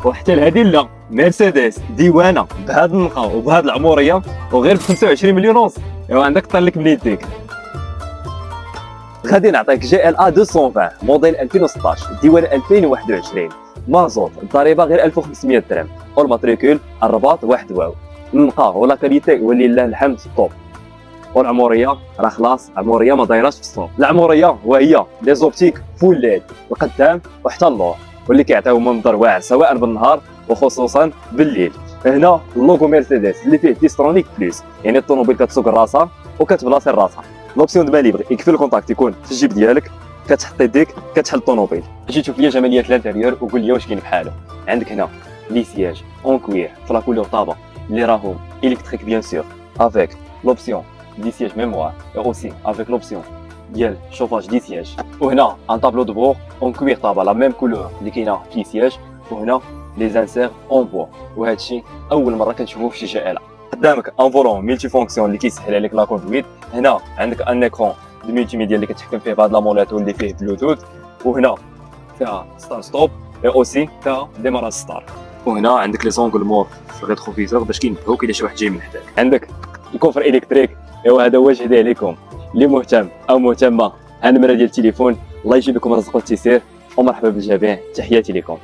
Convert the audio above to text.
وحتى لهادي لا، مرسيدس ديوانه بهذا النقاء وبهذه العموريه وغير ب 25 مليون ونص. ايوا عندك طير لك بليديك. غادي نعطيك جي ال ا 220 موديل 2016 ديوان 2021 مازوت، الضريبه غير 1500 درهم، والماتريكول الرباط واحد واو. النقاء ولا كاليتي ولله الحمد طوب. والعموريه راه خلاص عموريه ما دايراش في السوق. العموريه وهي لي زوبتيك فول ليد القدام وحتى اللور، واللي كيعطيو منظر واعر سواء بالنهار وخصوصا بالليل. هنا اللوغو مرسيدس اللي فيه ديسترونيك بلس، يعني الطوموبيل كتسوق راسها وكتبلاصي راسها. لوبسيون دو ماليبر يكفي الكونتاكت يكون في الجيب ديالك، كتحط يديك كتحل الطوموبيل. اجي تشوف لي جماليات الانتيريور وقول لي واش كاين بحالو. عندك هنا لي سياج اون كوير في لا كولور طابا اللي راهم الكتريك بيان سور افيك لوبسيون دي سياج ميموار et aussi avec l'option ديال chauffage دي سياج. وهنا ان طابلو دو بور اون كوير طابا لا ميم كولور اللي كاينه في لي سياج. وهنا لي زانسير اون بوا، وهذا الشيء اول مره كنشوفوه في شي جائله. قدامك ان فولون ملتي فونكسيون اللي كيسهل عليك لا كوندويت. هنا عندك ان ايكرون دو ملتي ميديا اللي كتحكم فيه بهاد لا مولاتو اللي فيه بلوتوث. وهنا فيها ستار ستوب اي اوسي فيها ديماراج ستار. وهنا عندك لي زونغل مور في الريتروفيزور باش كينبهوك الا شي واحد جاي من حداك. عندك الكوفر الكتريك، ايوا هذا هو جهدي عليكم اللي مهتم او مهتمه. ها النمره ديال التليفون، الله يجيب لكم الرزق والتيسير ومرحبا بالجميع، تحياتي لكم.